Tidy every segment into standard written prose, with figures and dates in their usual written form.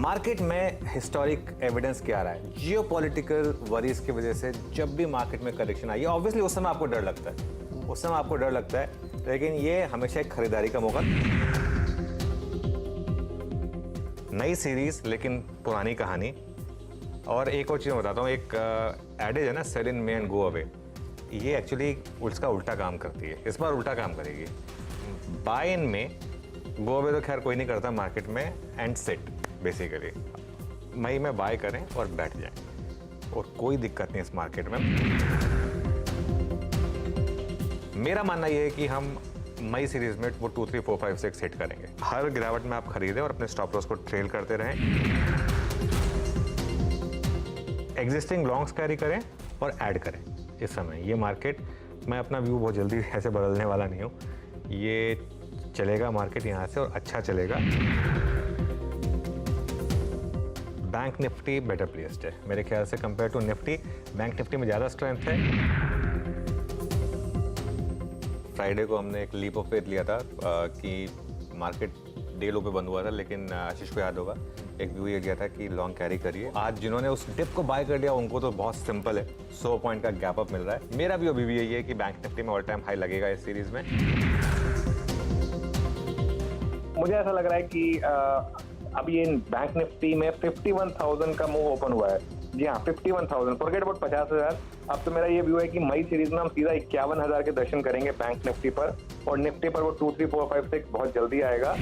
Market में historic evidence क्या रहा है? जियोपॉलिटिकल वरीज की वजह से जब भी मार्केट में करेक्शन आई है, ऑब्वियसली उस समय आपको डर लगता है, उस समय आपको डर लगता है, लेकिन ये हमेशा एक खरीदारी का मौका। नई सीरीज लेकिन पुरानी कहानी। और एक और चीज़ मैं बताता हूँ, एक एडेज है ना, sell in May and go away, ये एक्चुअली उसका उल्टा काम करती है। इस बार उल्टा काम करेगी। बाय इन में, गो अवे तो खैर कोई नहीं करता मार्केट में, एंड सेट बेसिकली मई में बाय करें और बैठ जाएं, और कोई दिक्कत नहीं इस मार्केट में। मेरा मानना यह है कि हम मई सीरीज में वो 2, 3, 4, 5, 6 हिट करेंगे। हर गिरावट में आप खरीदें और अपने स्टॉप लॉस को ट्रेल करते रहें। एग्जिस्टिंग लॉन्ग्स कैरी करें और ऐड करें। इस समय ये मार्केट, मैं अपना व्यू बहुत जल्दी ऐसे बदलने वाला नहीं हूँ, ये चलेगा मार्केट यहाँ से और अच्छा चलेगा। बैंक निफ्टी बेटर प्लेस्ड है मेरे ख्याल से compare to Nifty. Bank Nifty में ज़्यादा स्ट्रेंथ है। फ्राइडे को हमने एक लीप ऑफ फेथ लिया था कि मार्केट डे लो पे बंद हुआ था, लेकिन आशीष को याद होगा एक व्यू ये गया था कि लॉन्ग कैरी करिए। आज जिन्होंने उस डिप को बाय कर लिया उनको तो बहुत सिंपल है, 100 पॉइंट का गैप अप मिल रहा है। मेरा भी अभी भी यही है कि बैंक निफ्टी में ऑल टाइम हाई लगेगा इस सीरीज में। मुझे ऐसा लग रहा है कि अब ये बैंक निफ्टी में 51,000 का मूव ओपन हुआ है। जी हाँ, 51,000, फॉरगेट अबाउट 50,000। अब तो मेरा ये व्यू है कि मई सीरीज में हम सीधा 51,000 के दर्शन करेंगे बैंक निफ्टी पर, और निफ्टी पर वो 2, 3, 4, 5, 6 बहुत जल्दी आएगा।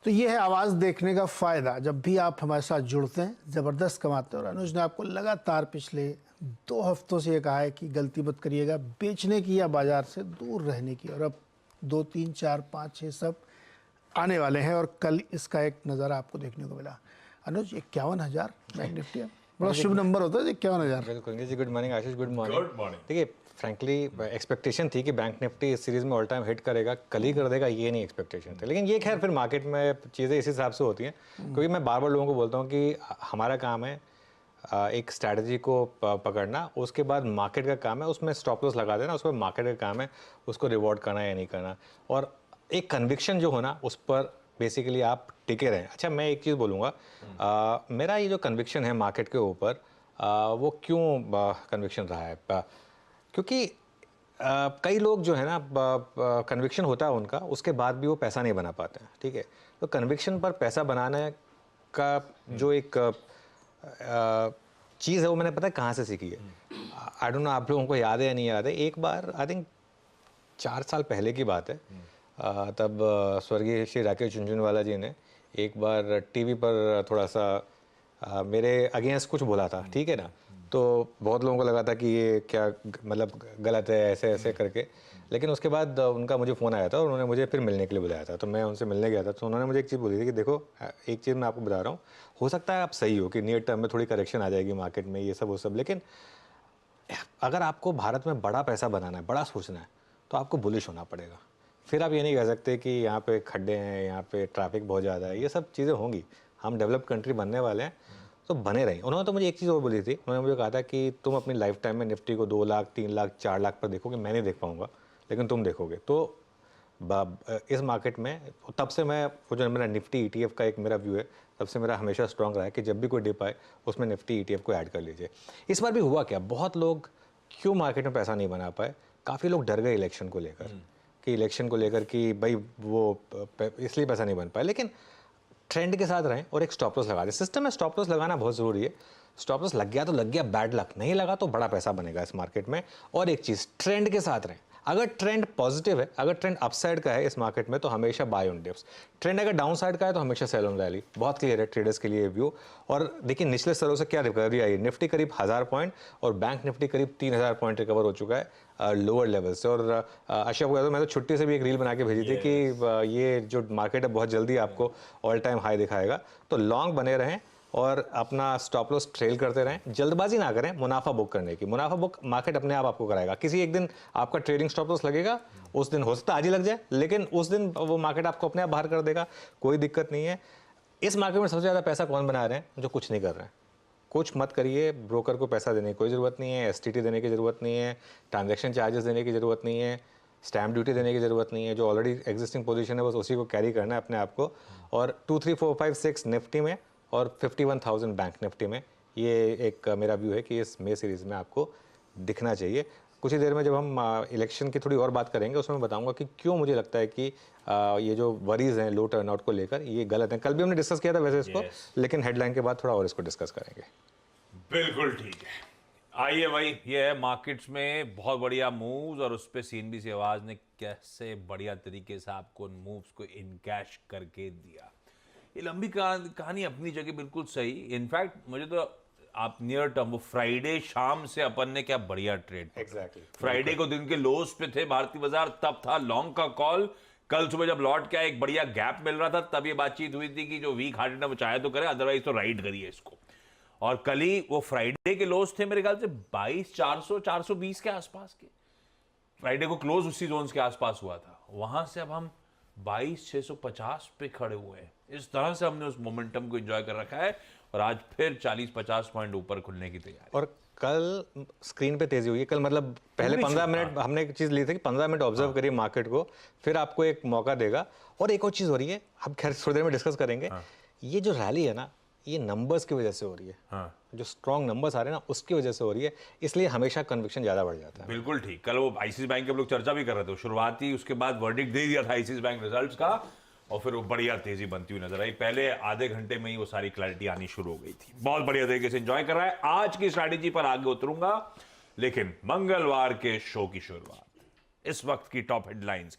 तो ये है आवाज़ देखने का फ़ायदा। जब भी आप हमारे साथ जुड़ते हैं ज़बरदस्त कमाते हैं। और अनुज ने आपको लगातार पिछले 2 हफ्तों से ये कहा है कि गलती मत करिएगा बेचने की या बाजार से दूर रहने की, और अब 2, 3, 4, 5, 6 सब आने वाले हैं। और कल इसका एक नज़ारा आपको देखने को मिला। अनुज, 51,000 बैंक निफ्टी है, बड़ा शुभ नंबर होता है 51,000। बिल्कुल जी, गुड मॉर्निंग आशीष, गुड मॉर्निंग। देखिए, फ्रैंकली एक्सपेक्टेशन थी कि बैंक निफ्टी इस सीरीज में ऑल टाइम हिट करेगा, कल ही कर देगा, ये नहीं एक्सपेक्टेशन थे। लेकिन ये खैर फिर मार्केट में चीज़ें इस हिसाब से होती हैं, क्योंकि मैं बार बार लोगों को बोलता हूँ कि हमारा काम है एक स्ट्रैटेजी को पकड़ना, उसके बाद मार्केट का काम है उसमें स्टॉप लॉस लगा देना, उसमें मार्केट का काम है उसको रिवॉर्ड करना या नहीं करना, और एक कन्विक्शन जो हो ना उस पर बेसिकली आप टिके रहें। अच्छा, मैं एक चीज़ बोलूँगा, मेरा ये जो कन्विक्शन है मार्केट के ऊपर, वो क्यों कन्विक्शन रहा है? क्योंकि कई लोग जो है ना, कन्विक्शन होता है उनका, उसके बाद भी वो पैसा नहीं बना पाते हैं, ठीक है। तो कन्विक्शन पर पैसा बनाने का जो एक चीज़ है वो मैंने पता है कहाँ से सीखी है। आई डोंट नो आप लोगों को याद है या नहीं याद है। एक बार आई थिंक 4 साल पहले की बात है, तब स्वर्गीय श्री राकेश झुनझुनवाला जी ने एक बार टीवी पर थोड़ा सा मेरे अगेंस्ट कुछ बोला था, ठीक है ना। तो बहुत लोगों को लगा था कि ये क्या मतलब गलत है, ऐसे ऐसे करके। लेकिन उसके बाद उनका मुझे फ़ोन आया था और उन्होंने मुझे फिर मिलने के लिए बुलाया था। तो मैं उनसे मिलने गया था, तो उन्होंने मुझे एक चीज़ बोली थी कि देखो, एक चीज़ मैं आपको बता रहा हूँ, हो सकता है आप सही हो कि नियर टर्म में थोड़ी करेक्शन आ जाएगी मार्केट में, ये सब वो सब, लेकिन अगर आपको भारत में बड़ा पैसा बनाना है, बड़ा सोचना है, तो आपको बुलिश होना पड़ेगा। फिर आप ये नहीं कह सकते कि यहाँ पे खड्डे हैं, यहाँ पे ट्रैफिक बहुत ज़्यादा है, ये सब चीज़ें होंगी। हम डेवलप कंट्री बनने वाले हैं, तो बने रहीं। उन्होंने तो मुझे एक चीज़ और बोली थी, उन्होंने मुझे कहा था कि तुम अपनी लाइफ टाइम में निफ्टी को 2 लाख, 3 लाख, 4 लाख पर देखोगे, मैं नहीं देख पाऊँगा, लेकिन तुम देखोगे। तो इस मार्केट में तब से मैं, वो जो मेरा निफ्टी ETF का एक मेरा व्यू है, तब से मेरा हमेशा स्ट्रॉन्ग रहा है कि जब भी कोई डिप आए उसमें निफ्टी ETF को ऐड कर लीजिए। इस बार भी हुआ क्या, बहुत लोग क्यों मार्केट में पैसा नहीं बना पाए, काफ़ी लोग डर गए इलेक्शन को लेकर, कि इलेक्शन को लेकर कि भाई वो इसलिए पैसा नहीं बन पाए। लेकिन ट्रेंड के साथ रहें और एक स्टॉप लॉस लगा दें। सिस्टम में स्टॉप लॉस लगाना बहुत ज़रूरी है। स्टॉप लॉस लग गया तो लग गया, बैड लक, नहीं लगा तो बड़ा पैसा बनेगा इस मार्केट में। और एक चीज़, ट्रेंड के साथ रहें। अगर ट्रेंड पॉजिटिव है, अगर ट्रेंड अपसाइड का है इस मार्केट में, तो हमेशा बाय ऑन डिप्स। ट्रेंड अगर डाउन साइड का है तो हमेशा सेल ऑन रैली। बहुत क्लियर है ट्रेडर्स के लिए व्यू। और देखिए निचले स्तरों से क्या रिकवरी आई है, निफ्टी करीब 1000 पॉइंट और बैंक निफ्टी करीब 3000 पॉइंट रिकवर हो चुका है लोअर लेवल से। और अशोक को मैं तो छुट्टी से भी एक रील बना के भेजी थी कि ये जो मार्केट है बहुत जल्दी आपको ऑल टाइम हाई दिखाएगा। तो लॉन्ग बने रहें और अपना स्टॉप लॉस ट्रेल करते रहें। जल्दबाजी ना करें मुनाफा बुक करने की। मुनाफा बुक मार्केट अपने आप आपको कराएगा। किसी एक दिन आपका ट्रेडिंग स्टॉप लॉस लगेगा, उस दिन हो सकता है आज ही लग जाए, लेकिन उस दिन वो मार्केट आपको अपने आप बाहर कर देगा, कोई दिक्कत नहीं है। इस मार्केट में सबसे ज़्यादा पैसा कौन बना रहे हैं? जो कुछ नहीं कर रहे हैं। कुछ मत करिए, ब्रोकर को पैसा देने की कोई ज़रूरत नहीं है, STT देने की ज़रूरत नहीं है, ट्रांजैक्शन चार्जेस देने की ज़रूरत नहीं है। स्टैम्प ड्यूटी देने की ज़रूरत नहीं है, जो ऑलरेडी एग्जिस्टिंग पोजीशन है बस उसी को कैरी करना है अपने आप को। और 2, 3, 4, 5, 6 निफ्टी में और 51,000 बैंक निफ्टी में, ये एक मेरा व्यू है कि इस मे सीरीज़ में आपको दिखना चाहिए। कुछ ही देर में जब हम इलेक्शन की थोड़ी और बात करेंगे उसमें मैं बताऊंगा कि क्यों मुझे लगता है कि ये जो वरीज हैं लो टर्नआउट को लेकर ये गलत है। कल भी हमने डिस्कस किया था वैसे इसको, लेकिन हेडलाइन के बाद थोड़ा और इसको डिस्कस करेंगे। बिल्कुल ठीक है, आइए भाई, ये है मार्केट्स में बहुत बढ़िया मूव्स और उस पर सीएनबीसी आवाज ने कैसे बढ़िया तरीके से आपको मूव्स को इनकैश करके दिया। ये लंबी कहानी अपनी जगह बिल्कुल सही। इनफैक्ट मुझे तो आप नियर टर्म, वो फ्राइडे शाम से अपन ने क्या बढ़िया ट्रेड, एग्जैक्टली फ्राइडे को दिन के लोस पे थे भारतीय बाजार, तब था लॉन्ग का कॉल। कल सुबह जब लौट के आया एक बढ़िया गैप मिल रहा था, तब ये बातचीत हुई थी कि जो वीक हार्टेड है वो चाहे तो करे, अदरवाइज तो राइड करिए इसको। और कल ही वो फ्राइडे के लोस थे मेरे ख्याल से 22,400 420 के आसपास के। फ्राइडे को क्लोज उसी जोन्स के आसपास हुआ था, वहां से अब हम 22,650 पे खड़े हुए हैं। इस तरह से हमने उस मोमेंटम को एंजॉय कर रखा है और आज फिर 40-50 पॉइंट ऊपर खुलने की तैयारी। और कल स्क्रीन पे तेजी हुई है। कल मतलब पहले 15 मिनट हमने एक चीज़ ली थी कि 15 मिनट ऑब्जर्व करिए मार्केट को, फिर आपको एक मौका देगा। और एक और चीज़ हो रही है, अब खैर थोड़ी देर में डिस्कस करेंगे। ये जो रैली है ना, ये नंबर्स की वजह से हो रही है। जो स्ट्रॉन्ग नंबर्स आ रहे हैं ना, उसकी वजह से हो रही है, इसलिए हमेशा कन्विक्शन ज़्यादा बढ़ जाता है। बिल्कुल ठीक। कल वो आईसीआईसी बैंक के लोग चर्चा भी कर रहे थे, शुरुआती उसके बाद वर्डिक्ट दे दिया था आईसीआईसी बैंक रिजल्ट्स का, और फिर वो बढ़िया तेजी बनती हुई नजर आई। पहले आधे घंटे में ही वो सारी क्लैरिटी आनी शुरू हो गई थी। बहुत बढ़िया तरीके से एंजॉय कर रहा है। आज की स्ट्रैटेजी पर आगे उतरूंगा, लेकिन मंगलवार के शो की शुरुआत इस वक्त की टॉप हेडलाइंस।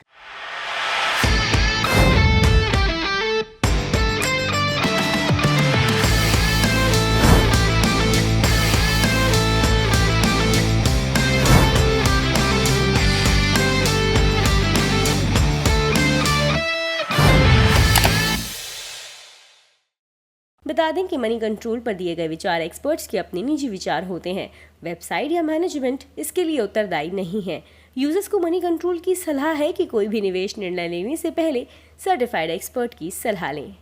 बता दें कि मनी कंट्रोल पर दिए गए विचार एक्सपर्ट्स के अपने निजी विचार होते हैं। वेबसाइट या मैनेजमेंट इसके लिए उत्तरदायी नहीं है। यूजर्स को मनी कंट्रोल की सलाह है कि कोई भी निवेश निर्णय लेने से पहले सर्टिफाइड एक्सपर्ट की सलाह लें।